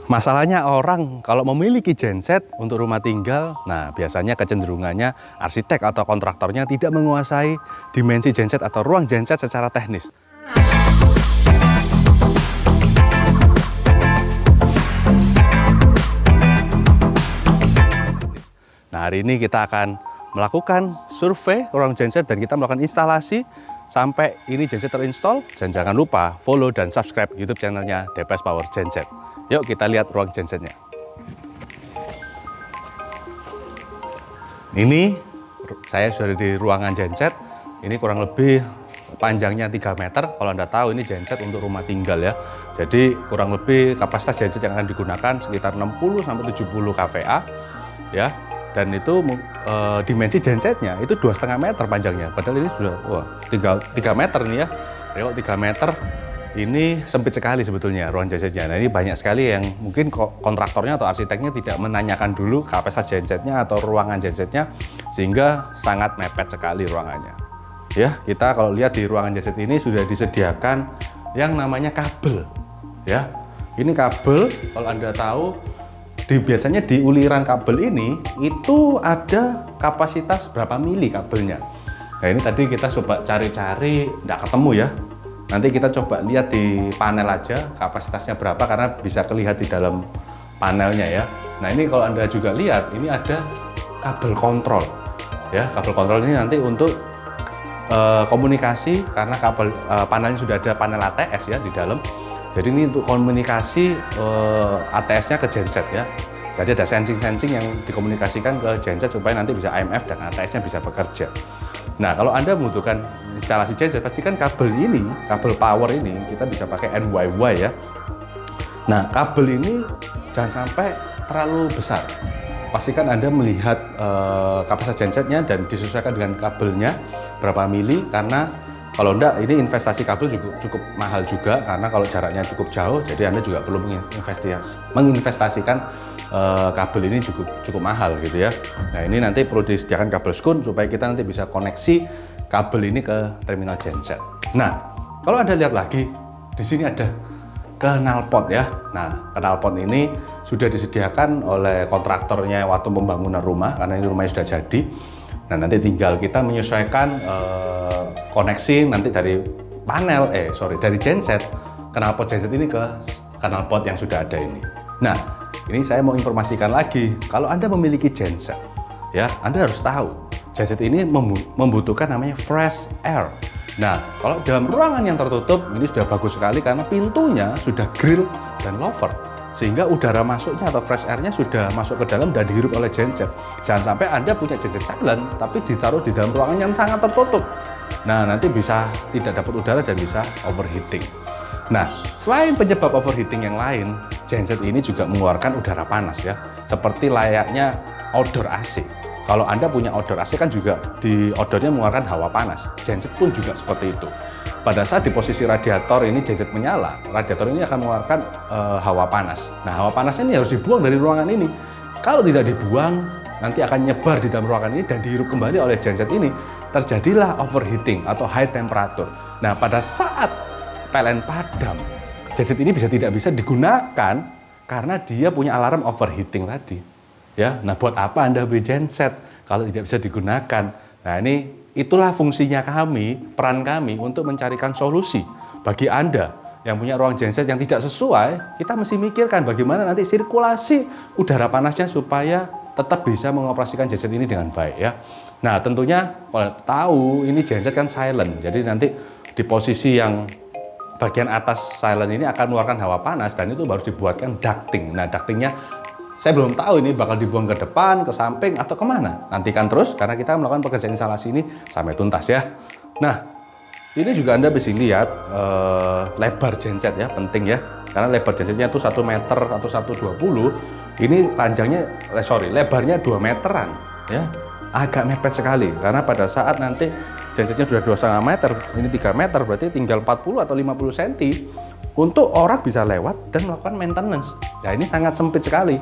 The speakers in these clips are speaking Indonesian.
Masalahnya orang kalau memiliki genset untuk rumah tinggal, nah biasanya kecenderungannya arsitek atau kontraktornya tidak menguasai dimensi genset atau ruang genset secara teknis. Nah, hari ini kita akan melakukan survei ruang genset dan kita melakukan instalasi sampai ini genset terinstall. Dan jangan lupa follow dan subscribe YouTube channelnya DPS Power Genset. Yuk kita lihat ruang gensetnya. Ini saya sudah di ruangan genset. Ini kurang lebih panjangnya 3 meter. Kalau Anda tahu ini genset untuk rumah tinggal ya. Jadi kurang lebih kapasitas genset yang akan digunakan sekitar 60 sampai 70 kVA ya. Dan itu dimensi gensetnya itu 2,5 meter panjangnya. Padahal ini sudah tinggal 3 meter nih ya. Kalau 3 meter ini sempit sekali sebetulnya ruang gensetnya. Nah, ini banyak sekali yang mungkin kontraktornya atau arsiteknya tidak menanyakan dulu kapasitas gensetnya atau ruangan gensetnya, sehingga sangat mepet sekali ruangannya. Ya, kita kalau lihat di ruangan genset ini sudah disediakan yang namanya kabel. Ya, ini kabel kalau Anda tahu biasanya di uliran kabel ini itu ada kapasitas berapa mili kabelnya. Nah, ini tadi kita coba cari-cari nggak ketemu ya. Nanti kita coba lihat di panel aja kapasitasnya berapa karena bisa kelihatan di dalam panelnya ya. Nah, ini kalau Anda juga lihat ini ada kabel kontrol ya. Kabel kontrol ini nanti untuk komunikasi karena kabel panelnya sudah ada panel ATS ya di dalam. Jadi ini untuk komunikasi ATS-nya ke genset ya. Jadi ada sensing-sensing yang dikomunikasikan ke genset supaya nanti bisa AMF dan ATS-nya bisa bekerja. Nah, kalau Anda membutuhkan instalasi genset, pastikan kabel ini, kabel power ini, kita bisa pakai NYY ya. Nah, kabel ini jangan sampai terlalu besar. Pastikan Anda melihat kapasitas gensetnya dan disesuaikan dengan kabelnya berapa mili, karena kalau enggak, ini investasi kabel cukup mahal juga, karena kalau jaraknya cukup jauh, jadi Anda juga perlu menginvestasikan kabel ini cukup mahal gitu ya. Nah, ini nanti perlu disediakan kabel skun supaya kita nanti bisa koneksi kabel ini ke terminal genset. Nah, kalau Anda lihat lagi, di sini ada knalpot ya. Nah, knalpot ini sudah disediakan oleh kontraktornya waktu pembangunan rumah, karena ini rumahnya sudah jadi. Nah, nanti tinggal kita menyesuaikan koneksi nanti dari dari genset, knalpot genset ini ke knalpot yang sudah ada ini. Nah, ini saya mau informasikan lagi, kalau Anda memiliki genset, ya Anda harus tahu genset ini membutuhkan namanya fresh air. Nah, kalau dalam ruangan yang tertutup ini sudah bagus sekali karena pintunya sudah grill dan louver, sehingga udara masuknya atau fresh air-nya sudah masuk ke dalam dan dihirup oleh genset. Jangan sampai Anda punya genset silent tapi ditaruh di dalam ruangan yang sangat tertutup. Nah, nanti bisa tidak dapat udara dan bisa overheating. Nah, selain penyebab overheating yang lain, genset ini juga mengeluarkan udara panas ya, seperti layaknya outdoor AC. Kalau Anda punya outdoor AC kan juga di outdoornya mengeluarkan hawa panas. Genset pun juga seperti itu. Pada saat di posisi radiator ini genset menyala, radiator ini akan mengeluarkan hawa panas. Nah, hawa panasnya ini harus dibuang dari ruangan ini. Kalau tidak dibuang, nanti akan nyebar di dalam ruangan ini dan dihirup kembali oleh genset ini. Terjadilah overheating atau high temperature. Nah, pada saat PLN padam, genset ini tidak bisa digunakan karena dia punya alarm overheating tadi. Ya, nah buat apa Anda beli genset kalau tidak bisa digunakan? Nah, itulah fungsinya kami, peran kami untuk mencarikan solusi bagi Anda yang punya ruang genset yang tidak sesuai. Kita mesti mikirkan bagaimana nanti sirkulasi udara panasnya supaya tetap bisa mengoperasikan genset ini dengan baik ya. Nah, tentunya kalau tahu ini genset kan silent, jadi nanti di posisi yang bagian atas silent ini akan mengeluarkan hawa panas dan itu harus dibuatkan ducting. Nah, ductingnya saya belum tahu ini bakal dibuang ke depan, ke samping, atau kemana. Nantikan terus karena kita melakukan pekerjaan instalasi ini sampai tuntas ya. Nah, ini juga Anda bisa lihat lebar genset ya, penting ya. Karena lebar gensetnya itu 1 meter atau 1,20. Ini panjangnya, lebarnya 2 meteran ya. Agak mepet sekali karena pada saat nanti gensetnya sudah 2,5 meter, ini 3 meter, berarti tinggal 40 atau 50 cm untuk orang bisa lewat dan melakukan maintenance. Ya, ini sangat sempit sekali.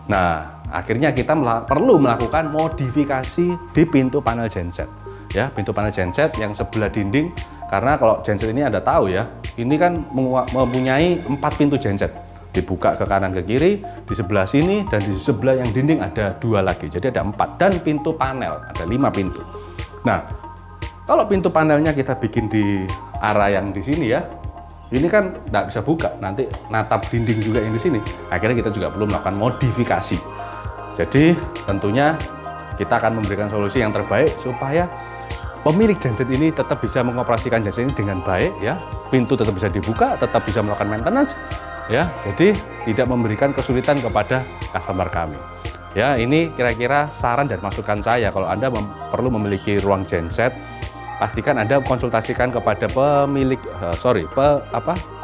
Nah, akhirnya kita perlu melakukan modifikasi di pintu panel genset. Ya, pintu panel genset yang sebelah dinding, karena kalau genset ini Anda tahu ya, ini kan mempunyai 4 pintu genset. dibuka ke kanan ke kiri, di sebelah sini dan di sebelah yang dinding ada 2 lagi. Jadi ada 4 dan pintu panel ada 5 pintu. Nah, kalau pintu panelnya kita bikin di arah yang di sini ya, ini kan nggak bisa buka, nanti natap dinding juga yang di sini. Akhirnya kita juga perlu melakukan modifikasi. Jadi tentunya kita akan memberikan solusi yang terbaik supaya pemilik genset ini tetap bisa mengoperasikan genset ini dengan baik ya. Pintu tetap bisa dibuka, tetap bisa melakukan maintenance ya. Jadi tidak memberikan kesulitan kepada customer kami. Ya, ini kira-kira saran dan masukan saya. Kalau Anda perlu memiliki ruang genset, pastikan Anda konsultasikan kepada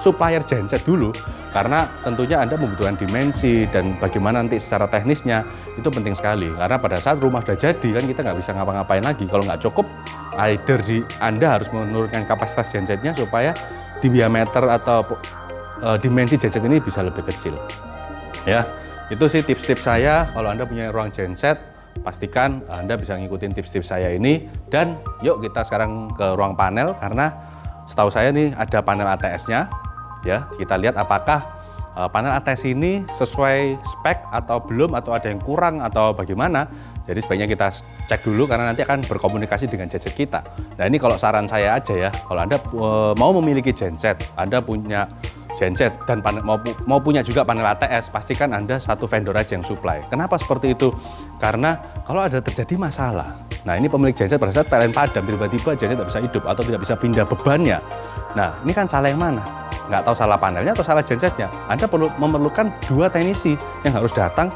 supplier genset dulu, karena tentunya Anda membutuhkan dimensi dan bagaimana nanti secara teknisnya itu penting sekali. Karena pada saat rumah sudah jadi kan kita nggak bisa ngapa-ngapain lagi. Kalau nggak cukup, either Anda harus menurunkan kapasitas gensetnya supaya diameter atau dimensi genset ini bisa lebih kecil. Ya, itu sih tips-tips saya. Kalau Anda punya ruang genset, pastikan Anda bisa ngikutin tips-tips saya ini. Dan yuk kita sekarang ke ruang panel, karena setahu saya nih ada panel ATS-nya. Ya, kita lihat apakah panel ATS ini sesuai spek atau belum, atau ada yang kurang atau bagaimana. Jadi sebaiknya kita cek dulu, karena nanti akan berkomunikasi dengan genset kita. Nah, ini kalau saran saya aja ya, kalau Anda mau memiliki genset, Anda punya genset dan mau punya juga panel ATS, pastikan Anda satu vendor aja yang supply. Kenapa seperti itu? Karena kalau ada terjadi masalah, nah ini pemilik genset pada saat PLN padam, tiba-tiba genset tidak bisa hidup atau tidak bisa pindah bebannya. Nah, ini kan salah yang mana? Nggak tahu salah panelnya atau salah gensetnya. Anda memerlukan 2 teknisi yang harus datang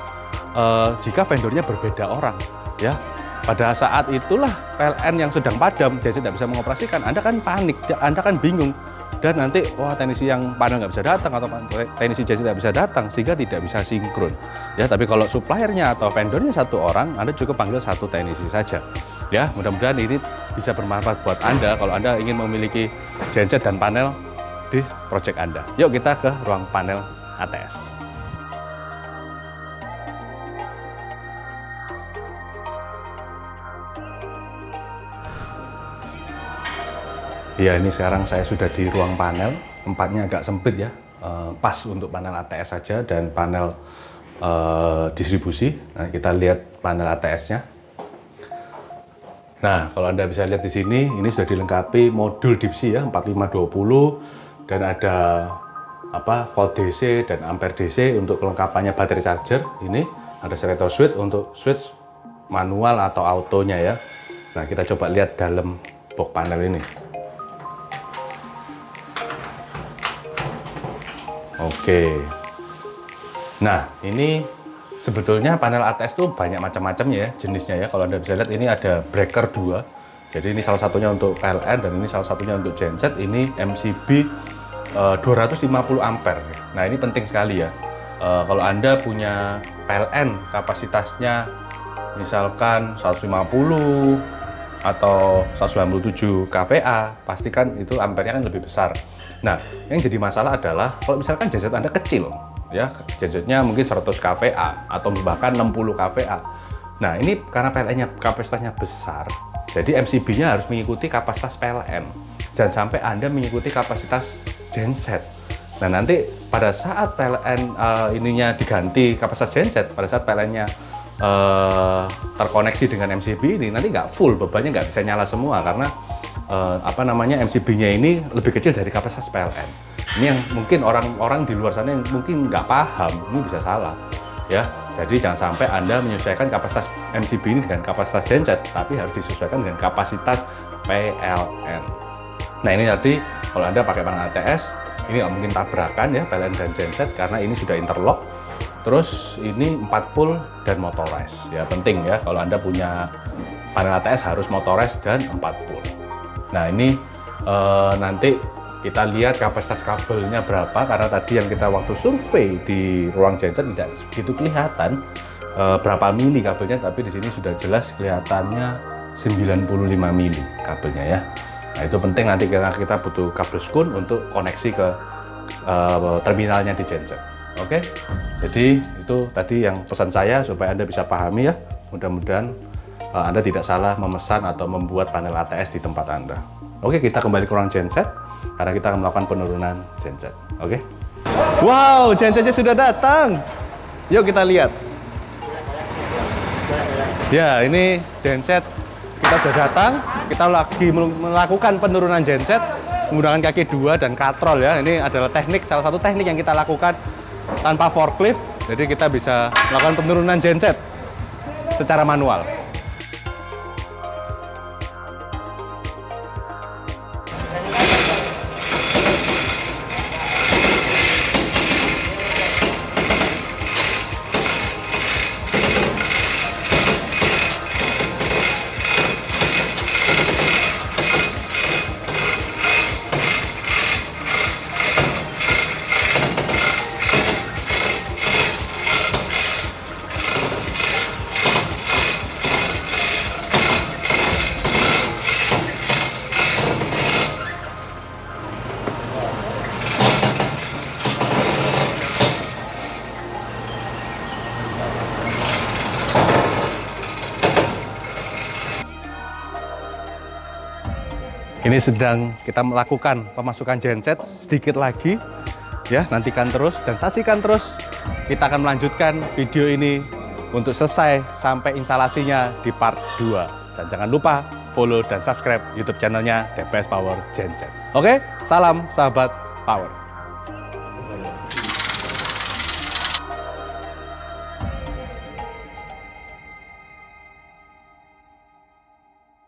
jika vendornya berbeda orang. Ya, pada saat itulah PLN yang sedang padam, genset tidak bisa mengoperasikan, Anda kan panik, Anda kan bingung. Dan nanti, wah, teknisi yang panel nggak bisa datang atau teknisi genset tidak bisa datang, sehingga tidak bisa sinkron. Ya, tapi kalau suppliernya atau vendornya 1 orang, Anda cukup panggil 1 teknisi saja. Ya, mudah-mudahan ini bisa bermanfaat buat Anda kalau Anda ingin memiliki genset dan panel di project Anda. Yuk kita ke ruang panel ATS. Ya, ini sekarang saya sudah di ruang panel. Tempatnya agak sempit ya, pas untuk panel ATS saja dan panel distribusi. Nah, kita lihat panel ATS-nya. Nah, kalau Anda bisa lihat di sini, ini sudah dilengkapi modul DIPSI ya, 4520, dan ada volt DC dan ampere DC untuk kelengkapannya baterai charger. Ini ada selector switch untuk switch manual atau autonya ya. Nah, kita coba lihat dalam box panel ini. Oke. Nah, ini sebetulnya panel ATS itu banyak macam-macam ya jenisnya ya. Kalau Anda bisa lihat, ini ada breaker 2. Jadi ini salah satunya untuk PLN dan ini salah satunya untuk genset. Ini MCB 250 ampere. Nah, ini penting sekali ya. Kalau Anda punya PLN kapasitasnya misalkan 150 atau 197 kVA, pastikan itu ampernya kan lebih besar. Nah, yang jadi masalah adalah kalau misalkan genset Anda kecil, ya, gensetnya mungkin 100 kVA atau bahkan 60 kVA. Nah, ini karena PLN-nya kapasitasnya besar, jadi MCB-nya harus mengikuti kapasitas PLN. Jangan sampai Anda mengikuti kapasitas genset. Nah, nanti pada saat PLN ininya diganti kapasitas genset, pada saat PLN-nya terkoneksi dengan MCB ini, nanti nggak full, bebannya nggak bisa nyala semua karena MCB-nya ini lebih kecil dari kapasitas PLN. Ini yang mungkin orang-orang di luar sana yang mungkin nggak paham, ini bisa salah ya. Jadi jangan sampai Anda menyesuaikan kapasitas MCB ini dengan kapasitas genset, tapi harus disesuaikan dengan kapasitas PLN. Nah, ini tadi kalau Anda pakai panel ATS, ini nggak mungkin tabrakan ya PLN dan genset karena ini sudah interlock. Terus ini 4 pul dan motorized ya, penting ya kalau Anda punya panel ATS harus motorized dan 4 pul. Nah, ini nanti kita lihat kapasitas kabelnya berapa, karena tadi yang kita waktu survei di ruang genset tidak begitu kelihatan berapa mili kabelnya, tapi di sini sudah jelas kelihatannya 95 mili kabelnya ya. Nah, itu penting nanti karena kita butuh kabel skun untuk koneksi ke terminalnya di genset. Oke, jadi itu tadi yang pesan saya supaya Anda bisa pahami ya. Mudah-mudahan Anda tidak salah memesan atau membuat panel ATS di tempat Anda. Oke, kita kembali ke ruang genset karena kita akan melakukan penurunan genset. Oke. Wow, gensetnya sudah datang. Yuk kita lihat. Ya, ini genset kita sudah datang. Kita lagi melakukan penurunan genset menggunakan kaki 2 dan katrol ya. Ini adalah salah satu teknik yang kita lakukan tanpa forklift. Jadi kita bisa melakukan penurunan genset secara manual. Ini sedang kita melakukan pemasukan genset sedikit lagi ya, nantikan terus dan saksikan terus. Kita akan melanjutkan video ini untuk selesai sampai instalasinya di part 2. Dan jangan lupa follow dan subscribe YouTube channelnya DPS Power Genset. Oke, salam sahabat Power.